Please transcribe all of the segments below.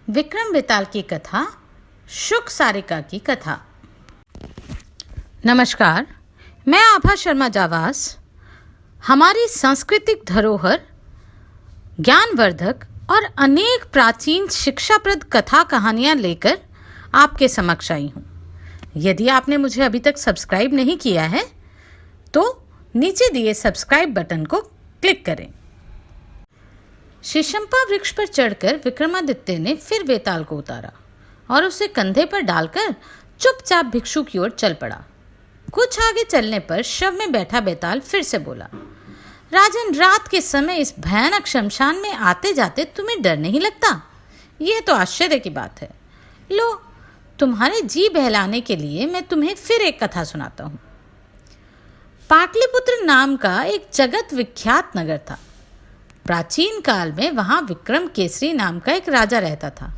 विक्रम बेताल की कथा, शुक सारिका की कथा। नमस्कार, मैं आभा शर्मा जावास हमारी सांस्कृतिक धरोहर, ज्ञानवर्धक और अनेक प्राचीन शिक्षाप्रद कथा कहानियाँ लेकर आपके समक्ष आई हूँ। यदि आपने मुझे अभी तक सब्सक्राइब नहीं किया है तो नीचे दिए सब्सक्राइब बटन को क्लिक करें। शीशंपा वृक्ष पर चढ़कर विक्रमादित्य ने फिर बेताल को उतारा और उसे कंधे पर डालकर चुपचाप भिक्षु की ओर चल पड़ा। कुछ आगे चलने पर शव में बैठा बेताल फिर से बोला, राजन, रात के समय इस भयानक शमशान में आते जाते तुम्हें डर नहीं लगता? यह तो आश्चर्य की बात है। लो, तुम्हारे जी बहलाने के लिए मैं तुम्हें फिर एक कथा सुनाता हूँ। पाटलिपुत्र नाम का एक जगत विख्यात नगर था। प्राचीन काल में वहाँ विक्रम केसरी नाम का एक राजा रहता था,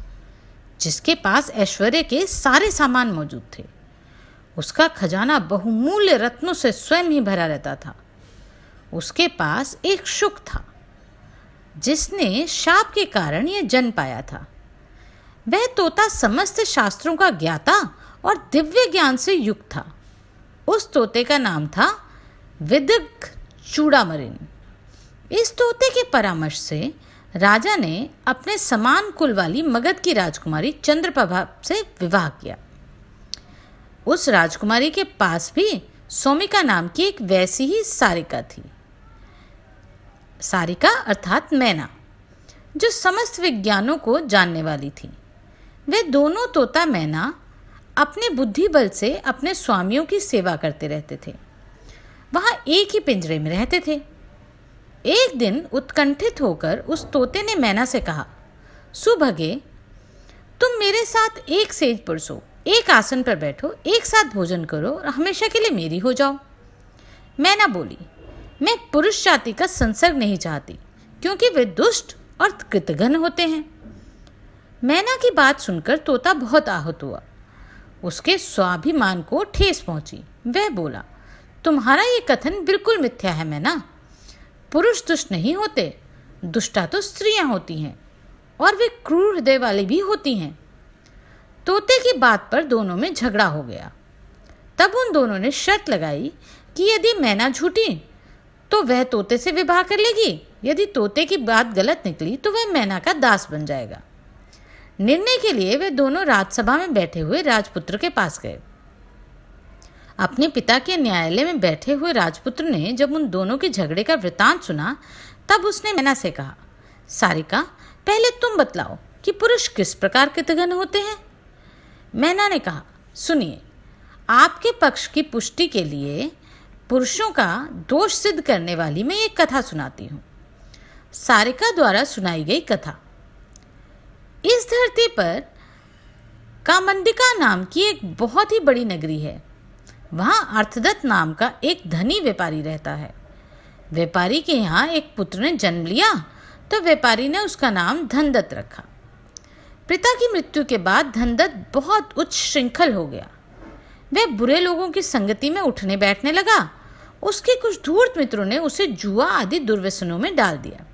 जिसके पास ऐश्वर्य के सारे सामान मौजूद थे। उसका खजाना बहुमूल्य रत्नों से स्वयं ही भरा रहता था। उसके पास एक शुक था, जिसने शाप के कारण यह जन्म पाया था। वह तोता समस्त शास्त्रों का ज्ञाता और दिव्य ज्ञान से युक्त था। उस तोते का नाम था विदग्ध चूड़ामणि। इस तोते के परामर्श से राजा ने अपने समान कुल वाली मगध की राजकुमारी चंद्रप्रभा से विवाह किया। उस राजकुमारी के पास भी सोमिका नाम की एक वैसी ही सारिका थी। सारिका अर्थात मैना, जो समस्त विज्ञानों को जानने वाली थी। वे दोनों तोता मैना अपने बुद्धि बल से अपने स्वामियों की सेवा करते रहते थे। वहाँ एक ही पिंजरे में रहते थे। एक दिन उत्कंठित होकर उस तोते ने मैना से कहा, सुभगे, तुम मेरे साथ एक सेज पर सो, एक आसन पर बैठो, एक साथ भोजन करो और हमेशा के लिए मेरी हो जाओ। मैना बोली, मैं पुरुष जाति का संसर्ग नहीं चाहती, क्योंकि वे दुष्ट और कृतघ्न होते हैं। मैना की बात सुनकर तोता बहुत आहत हुआ। उसके स्वाभिमान को ठेस पहुंची। वह बोला, तुम्हारा ये कथन बिल्कुल मिथ्या है मैना। पुरुष दुष्ट नहीं होते, दुष्टा तो स्त्रियां होती हैं, और वे क्रूर हृदय वाली भी होती हैं। तोते की बात पर दोनों में झगड़ा हो गया। तब उन दोनों ने शर्त लगाई कि यदि मैना झूठी तो वह तोते से विवाह कर लेगी, यदि तोते की बात गलत निकली तो वह मैना का दास बन जाएगा। निर्णय के लिए वे दोनों राजसभा में बैठे हुए राजपुत्र के पास गए। अपने पिता के न्यायालय में बैठे हुए राजपुत्र ने जब उन दोनों के झगड़े का वृतांत सुना, तब उसने मैना से कहा, सारिका, पहले तुम बतलाओ कि पुरुष किस प्रकार कृतघ्न होते हैं। मैना ने कहा, सुनिए, आपके पक्ष की पुष्टि के लिए पुरुषों का दोष सिद्ध करने वाली मैं एक कथा सुनाती हूँ। सारिका द्वारा सुनाई गई कथा। इस धरती पर कामंडिका नाम की एक बहुत ही बड़ी नगरी है। वहाँ अर्थदत्त नाम का एक धनी व्यापारी रहता है। व्यापारी के यहाँ एक पुत्र ने जन्म लिया तो व्यापारी ने उसका नाम धनदत्त रखा। पिता की मृत्यु के बाद धनदत्त बहुत उच्च श्रृंखल हो गया। वह बुरे लोगों की संगति में उठने बैठने लगा। उसके कुछ धूर्त मित्रों ने उसे जुआ आदि दुर्व्यसनों में डाल दिया।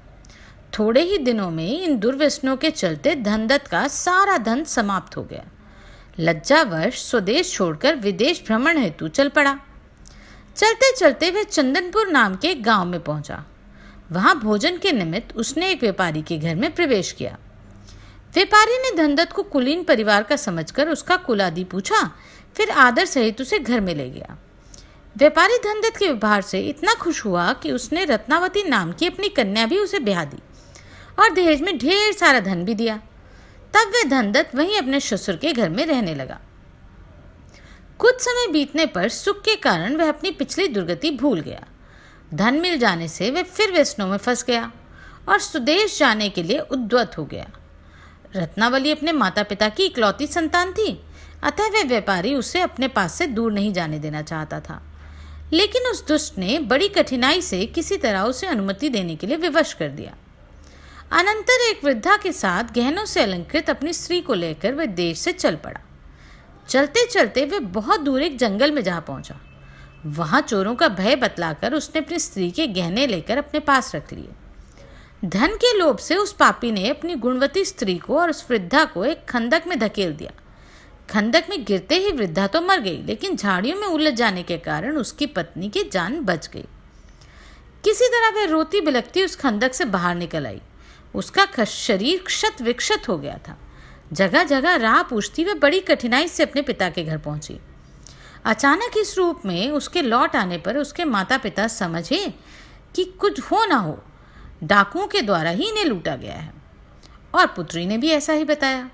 थोड़े ही दिनों में इन दुर्व्यसनों के चलते धनदत्त का सारा धन समाप्त हो गया। लज्जावश स्वदेश छोड़कर विदेश भ्रमण हेतु चल पड़ा। चलते चलते वह चंदनपुर नाम के एक गांव में पहुंचा। वहां भोजन के निमित्त उसने एक व्यापारी के घर में प्रवेश किया। व्यापारी ने धनदत्त को कुलीन परिवार का समझकर उसका कुलादि पूछा, फिर आदर सहित उसे घर में ले गया। व्यापारी धनदत्त के व्यवहार से इतना खुश हुआ कि उसने रत्नावती नाम की अपनी कन्या भी उसे ब्याह दी और दहेज में ढेर सारा धन भी दिया। तब वह धनदत्त वहीं अपने ससुर के घर में रहने लगा। कुछ समय बीतने पर सुख के कारण वह अपनी पिछली दुर्गति भूल गया। धन मिल जाने से वह फिर व्यसनों में फंस गया और स्वदेश जाने के लिए उद्यत हो गया। रत्नावली अपने माता पिता की इकलौती संतान थी, अतः वह व्यापारी उसे अपने पास से दूर नहीं जाने देना चाहता था। लेकिन उस दुष्ट ने बड़ी कठिनाई से किसी तरह उसे अनुमति देने के लिए विवश कर दिया। अनंतर एक वृद्धा के साथ गहनों से अलंकृत अपनी स्त्री को लेकर वह देश से चल पड़ा। चलते चलते वह बहुत दूर एक जंगल में जा पहुंचा। वहां चोरों का भय बतलाकर उसने अपनी स्त्री के गहने लेकर अपने पास रख लिए। धन के लोभ से उस पापी ने अपनी गुणवती स्त्री को और उस वृद्धा को एक खंदक में धकेल दिया। खंदक में गिरते ही वृद्धा तो मर गई, लेकिन झाड़ियों में उलझ जाने के कारण उसकी पत्नी की जान बच गई। किसी तरह वह रोती बिलखती उस खंदक से बाहर निकल आई। उसका शरीर क्षत विक्षत हो गया था। जगह जगह राह पूछती वह बड़ी कठिनाई से अपने पिता के घर पहुंची। अचानक इस रूप में उसके लौट आने पर उसके माता पिता समझे कि कुछ हो ना हो, डाकुओं के द्वारा ही इन्हें लूटा गया है। और पुत्री ने भी ऐसा ही बताया।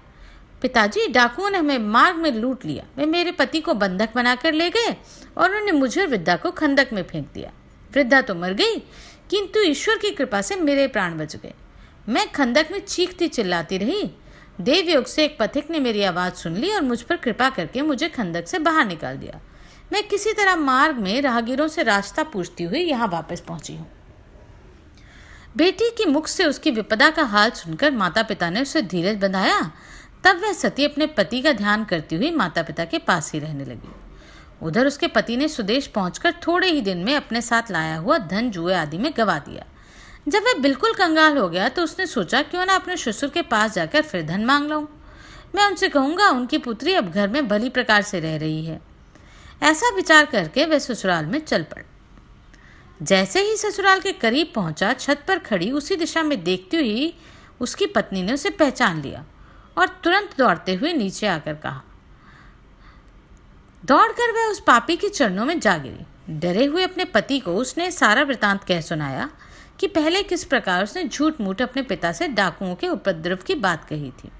पिताजी, डाकुओं ने हमें मार्ग में लूट लिया। वे मेरे पति को बंधक बनाकर ले गए और उन्होंने मुझे और वृद्धा को खंदक में फेंक दिया। वृद्धा तो मर गई, किंतु ईश्वर की कृपा से मेरे प्राण बच गए। मैं खंदक में चीखती चिल्लाती रही। देवयोग से एक पथिक ने मेरी आवाज़ सुन ली और मुझ पर कृपा करके मुझे खंदक से बाहर निकाल दिया। मैं किसी तरह मार्ग में राहगीरों से रास्ता पूछती हुई यहाँ वापस पहुंची हूँ। बेटी के मुख से उसकी विपदा का हाल सुनकर माता पिता ने उसे धीरज बंधाया। तब वह सती अपने पति का ध्यान करती हुई माता पिता के पास ही रहने लगी। उधर उसके पति ने स्वदेश पहुंचकर थोड़े ही दिन में अपने साथ लाया हुआ धन जुए आदि में गवा दिया। जब वह बिल्कुल कंगाल हो गया तो उसने सोचा क्यों ना अपने ससुर के पास जाकर फिर धन मांग लाऊं। मैं उनसे कहूँगा उनकी पुत्री अब घर में भली प्रकार से रह रही है। ऐसा विचार करके वह ससुराल में चल पड़ा। जैसे ही ससुराल के करीब पहुंचा, छत पर खड़ी उसी दिशा में देखती हुई उसकी पत्नी ने उसे पहचान लिया और तुरंत दौड़ते हुए नीचे आकर कहा। दौड़कर वह उस पापी के चरणों में जा गिरी। डरे हुए अपने पति को उसने सारा वृतांत कह सुनाया कि पहले किस प्रकार उसने झूठ मूठ अपने पिता से डाकुओं के उपद्रव की बात कही थी।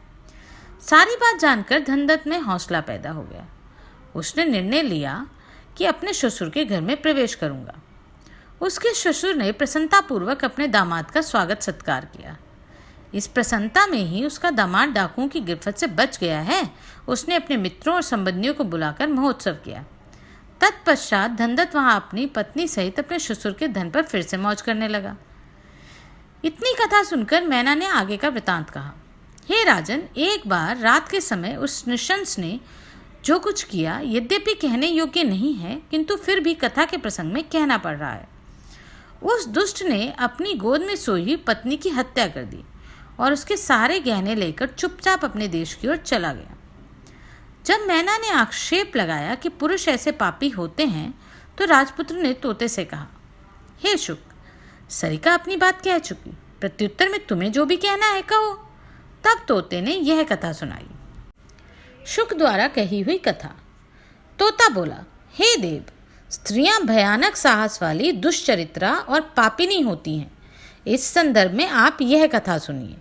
सारी बात जानकर धनदत्त में हौसला पैदा हो गया। उसने निर्णय लिया कि अपने ससुर के घर में प्रवेश करूंगा। उसके ससुर ने प्रसन्नतापूर्वक अपने दामाद का स्वागत सत्कार किया। इस प्रसन्नता में ही उसका दामाद डाकुओं की गिरफ्त से बच गया है। उसने अपने मित्रों और संबंधियों को बुलाकर महोत्सव किया। तत्पश्चात धनदत्त वहां अपनी पत्नी सहित अपने ससुर के धन पर फिर से मौज करने लगा। इतनी कथा सुनकर मैना ने आगे का वृतांत कहा। हे राजन, एक बार रात के समय उस नृशंस ने जो कुछ किया यद्यपि कहने योग्य नहीं है, किंतु फिर भी कथा के प्रसंग में कहना पड़ रहा है। उस दुष्ट ने अपनी गोद में सोई हुई पत्नी की हत्या कर दी और उसके सारे गहने लेकर चुपचाप अपने देश की ओर चला गया। जब मैना ने आक्षेप लगाया कि पुरुष ऐसे पापी होते हैं, तो राजपुत्र ने तोते से कहा, हे शुक, सरिका अपनी बात कह चुकी, प्रत्युत्तर में तुम्हें जो भी कहना है कहो। तब तोते ने यह कथा सुनाई। शुक द्वारा कही हुई कथा। तोता बोला, हे देव, स्त्रियां भयानक साहस वाली दुष्चरित्रा और पापिनी होती हैं। इस संदर्भ में आप यह कथा सुनिए।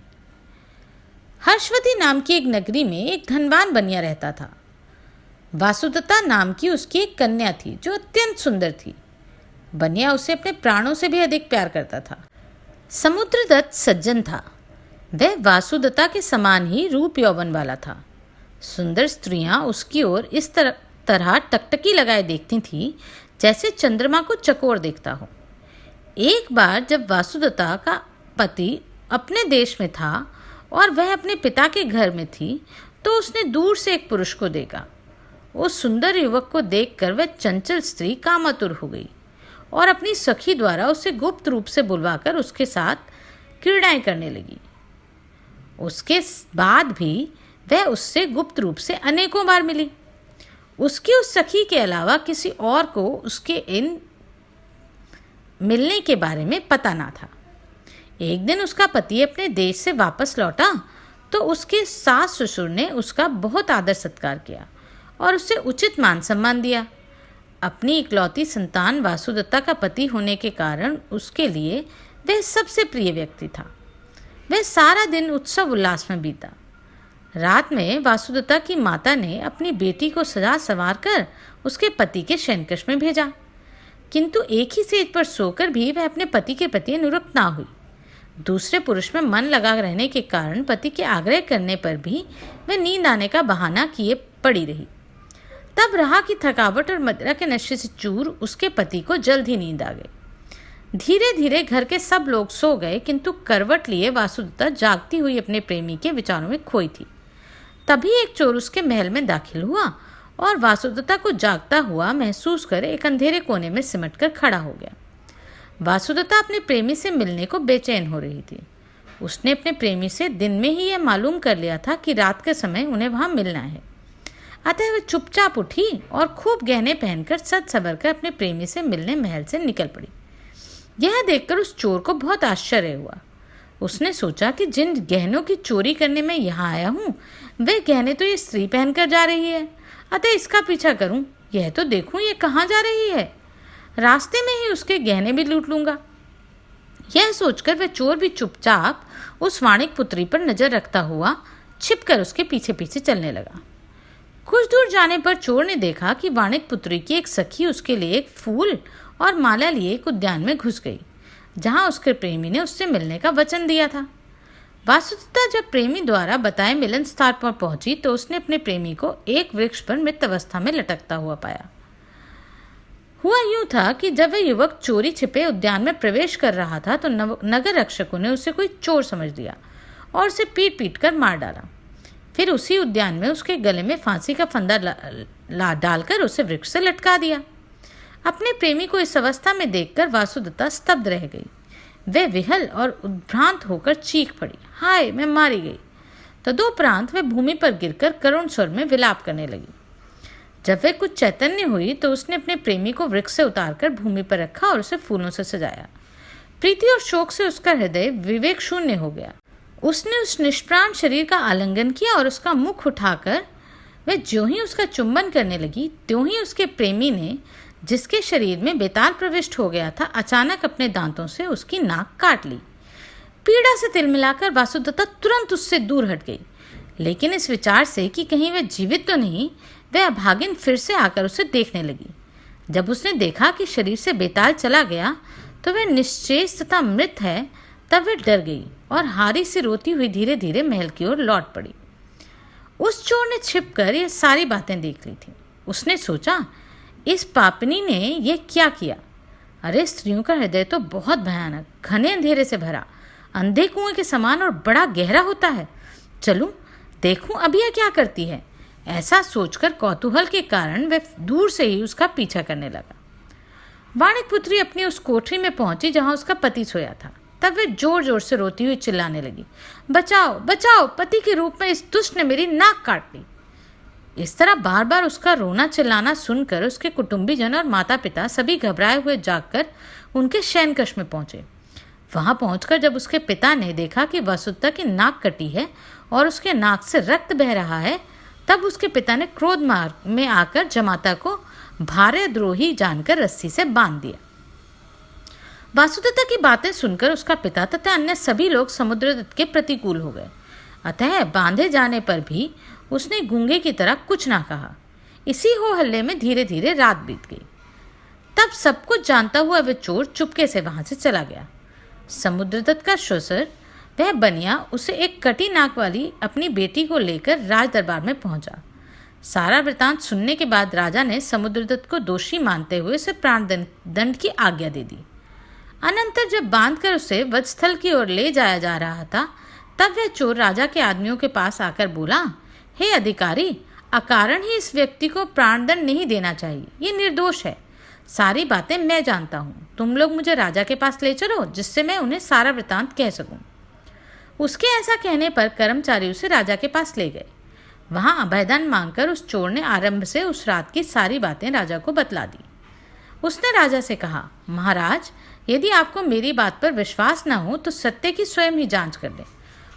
हर्षवती नाम की एक नगरी में एक धनवान बनिया रहता था। वासुदत्ता नाम की उसकी एक कन्या थी जो अत्यंत सुंदर थी। बनिया उसे अपने प्राणों से भी अधिक प्यार करता था। समुद्रदत्त सज्जन था। वह वासुदत्ता के समान ही रूप यौवन वाला था। सुंदर स्त्रियां उसकी ओर इस तरह टकटकी लगाए देखती थीं जैसे चंद्रमा को चकोर देखता हो। एक बार जब वासुदत्ता का पति अपने देश में था और वह अपने पिता के घर में थी, तो उसने दूर से एक पुरुष को देखा। उस सुंदर युवक को देखकर वह चंचल स्त्री कामातुर हो गई और अपनी सखी द्वारा उसे गुप्त रूप से बुलवाकर उसके साथ क्रीड़ाएं करने लगी। उसके बाद भी वह उससे गुप्त रूप से अनेकों बार मिली। उसकी उस सखी के अलावा किसी और को उसके इन मिलने के बारे में पता ना था। एक दिन उसका पति अपने देश से वापस लौटा तो उसके सास ससुर ने उसका बहुत आदर सत्कार किया और उसे उचित मान सम्मान दिया। अपनी इकलौती संतान वासुदत्ता का पति होने के कारण उसके लिए वह सबसे प्रिय व्यक्ति था। वह सारा दिन उत्सव उल्लास में बीता। रात में वासुदत्ता की माता ने अपनी बेटी को सजा संवार कर उसके पति के शयनकक्ष में भेजा, किंतु एक ही सेज पर सोकर भी वह अपने पति के प्रति अनुरक्त ना हुई। दूसरे पुरुष में मन लगा रहने के कारण पति के आग्रह करने पर भी वह नींद आने का बहाना किए पड़ी रही। तब रहा कि थकावट और मदिरा के नशे से चूर उसके पति को जल्द ही नींद आ गई। धीरे धीरे घर के सब लोग सो गए, किंतु करवट लिए वासुदत्ता जागती हुई अपने प्रेमी के विचारों में खोई थी। तभी एक चोर उसके महल में दाखिल हुआ और वासुदत्ता को जागता हुआ महसूस कर एक अंधेरे कोने में सिमटकर खड़ा हो गया। वासुदत्ता अपने प्रेमी से मिलने को बेचैन हो रही थी। उसने अपने प्रेमी से दिन में ही यह मालूम कर लिया था कि रात के समय उन्हें वहां मिलना है। अतः वह चुपचाप उठी और खूब गहने पहनकर सज सवर कर अपने प्रेमी से मिलने महल से निकल पड़ी। यह देखकर उस चोर को बहुत आश्चर्य हुआ। उसने सोचा कि जिन गहनों की चोरी करने मैं यहाँ आया हूँ वे गहने तो ये स्त्री पहनकर जा रही है, अतः इसका पीछा करूँ, यह तो देखूँ ये कहाँ जा रही है, रास्ते में ही उसके गहने भी लूट लूँगा। यह सोचकर वह चोर भी चुपचाप उस वाणिक पुत्री पर नजर रखता हुआ छिपकर उसके पीछे पीछे चलने लगा। कुछ दूर जाने पर चोर ने देखा कि वाणिक पुत्री की एक सखी उसके लिए एक फूल और माला लिए एक उद्यान में घुस गई, जहां उसके प्रेमी ने उससे मिलने का वचन दिया था। वासुदेवता जब प्रेमी द्वारा बताए मिलन स्थान पर पहुंची तो उसने अपने प्रेमी को एक वृक्ष पर मृत अवस्था में लटकता हुआ पाया। हुआ यूं था कि जब वह युवक चोरी छिपे उद्यान में प्रवेश कर रहा था तो नगर रक्षकों ने उसे कोई चोर समझ लिया और उसे पीट पीट कर मार डाला। फिर उसी उद्यान में उसके गले में फांसी का फंदा डालकर उसे वृक्ष से लटका दिया। अपने प्रेमी को इस अवस्था में देखकर वासुदेवता स्तब्ध रह गई। वह विहल और उद्भ्रांत होकर चीख पड़ी, हाय मैं मारी गई। तदोपरांत वह भूमि पर गिरकर करुण स्वर में विलाप करने लगी। जब वह कुछ चैतन्य हुई तो उसने अपने प्रेमी को वृक्ष से उतारकर भूमि पर रखा और उसे फूलों से सजाया। प्रीति और शोक से उसका हृदय विवेक शून्य हो गया। उसने उस निष्प्राण शरीर का आलिंगन किया और उसका मुख उठाकर वह ज्यों ही उसका चुंबन करने लगी त्यों ही उसके प्रेमी ने, जिसके शरीर में बेताल प्रविष्ट हो गया था, अचानक अपने दांतों से उसकी नाक काट ली। पीड़ा से तिलमिलाकर वासुदेवता तुरंत उससे दूर हट गई, लेकिन इस विचार से कि कहीं वह जीवित तो नहीं, वह अभागिन फिर से आकर उसे देखने लगी। जब उसने देखा कि शरीर से बेताल चला गया तो वह निश्चेष तथा मृत है, तब वह डर गई और हारी से रोती हुई धीरे धीरे महल की ओर लौट पड़ी। उस चोर ने छिपकर ये सारी बातें देख ली थी। उसने सोचा, इस पापनी ने यह क्या किया? अरे स्त्रियों का हृदय तो बहुत भयानक, घने अंधेरे से भरा, अंधे कुएं के समान और बड़ा गहरा होता है। चलूं देखूं अब यह क्या करती है। ऐसा सोचकर कौतूहल के कारण वह दूर से ही उसका पीछा करने लगा। वाणिक पुत्री अपनी उस कोठरी में पहुंची जहां उसका पति सोया था। तब वह जोर जोर से रोती हुई चिल्लाने लगी, बचाओ बचाओ, पति के रूप में इस दुष्ट ने मेरी नाक काट ली। इस तरह बार बार उसका रोना चिल्लाना सुनकर उसके कुटुंबीजन और माता पिता सभी घबराए हुए जागकर उनके शयन कक्ष में पहुंचे। वहां पहुंचकर जब उसके पिता ने देखा कि वासुदेवता की नाक कटी है और उसके नाक से रक्त बह रहा है, तब उसके पिता ने क्रोध में आकर जमाता को भार्याद्रोही जानकर रस्सी से बांध दिया। वासुदेवता की बातें सुनकर उसका पिता तथा अन्य सभी लोग समुद्रदत्त के प्रतिकूल हो गए। अतः बांधे जाने पर भी उसने गूंगे की तरह कुछ ना कहा। इसी हो हल्ले में धीरे धीरे रात बीत गई। तब सब कुछ जानता हुआ वह चोर चुपके से वहां से चला गया। समुद्रदत्त का श्वशुर वह बनिया उसे एक कटी नाक वाली अपनी बेटी को लेकर राज दरबार में पहुंचा। सारा वृतांत सुनने के बाद राजा ने समुद्रदत्त को दोषी मानते हुए उसे प्राण दंड की आज्ञा दे दी। अनंतर जब बांधकर उसे वधस्थल की ओर ले जाया जा रहा था, तब वह चोर राजा के आदमियों के पास आकर बोला, हे अधिकारी, अकारण ही इस व्यक्ति को प्राणदंड नहीं देना चाहिए, ये निर्दोष है। सारी बातें मैं जानता हूँ। तुम लोग मुझे राजा के पास ले चलो, जिससे मैं उन्हें सारा वृतांत कह सकूं। उसके ऐसा कहने पर कर्मचारी उसे राजा के पास ले गए। वहां अभयदान मांगकर उस चोर ने आरंभ से उस रात की सारी बातें राजा को बतला दी। उसने राजा से कहा, महाराज, यदि आपको मेरी बात पर विश्वास न हो तो सत्य की स्वयं ही जांच कर लें।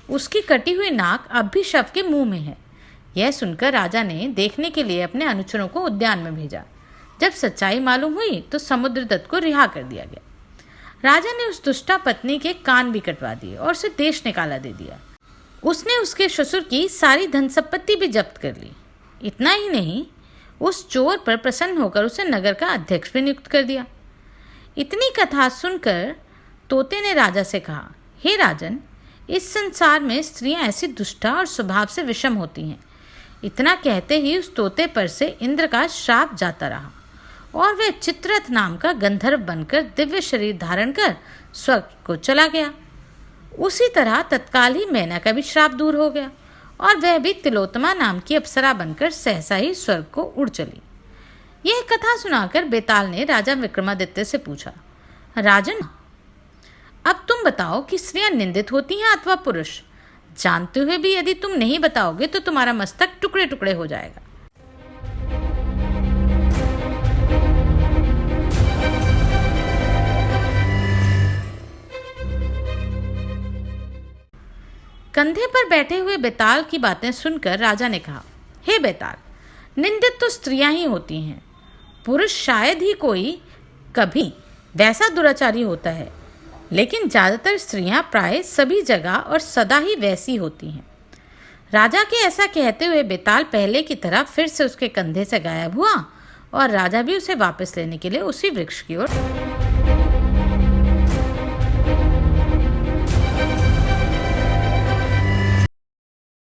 उसकी कटी हुई नाक अब भी शव के मुंह में है। यह सुनकर राजा ने देखने के लिए अपने अनुचरों को उद्यान में भेजा। जब सच्चाई मालूम हुई तो समुद्रदत्त को रिहा कर दिया गया। राजा ने उस दुष्टा पत्नी के कान भी कटवा दिए और उसे देश निकाला दे दिया। उसने उसके ससुर की सारी धन संपत्ति भी जब्त कर ली। इतना ही नहीं, उस चोर पर प्रसन्न होकर उसे नगर का अध्यक्ष भी नियुक्त कर दिया। इतनी कथा सुनकर तोते ने राजा से कहा, हे राजन, इस संसार में स्त्रियां ऐसी दुष्टा और स्वभाव से विषम होती हैं। इतना कहते ही उस तोते पर से इंद्र का श्राप जाता रहा और वह चित्ररथ नाम का गंधर्व बनकर दिव्य शरीर धारण कर स्वर्ग को चला गया। उसी तरह तत्काल ही मैना का भी श्राप दूर हो गया और वह भी तिलोत्तमा नाम की अप्सरा बनकर सहसा ही स्वर्ग को उड़ चली। यह कथा सुनाकर बेताल ने राजा विक्रमादित्य से पूछा, राजन, अब तुम बताओ कि स्त्रियां निंदित होती हैं अथवा पुरुष। जानते हुए भी यदि तुम नहीं बताओगे तो तुम्हारा मस्तक टुकड़े टुकड़े हो जाएगा। कंधे पर बैठे हुए बेताल की बातें सुनकर राजा ने कहा, हे बेताल, निंदित तो स्त्रियां ही होती हैं। पुरुष शायद ही कोई कभी वैसा दुराचारी होता है, लेकिन ज़्यादातर स्त्रियां प्राय सभी जगह और सदा ही वैसी होती हैं। राजा के ऐसा कहते हुए बेताल पहले की तरह फिर से उसके कंधे से गायब हुआ और राजा भी उसे वापस लेने के लिए उसी वृक्ष की ओर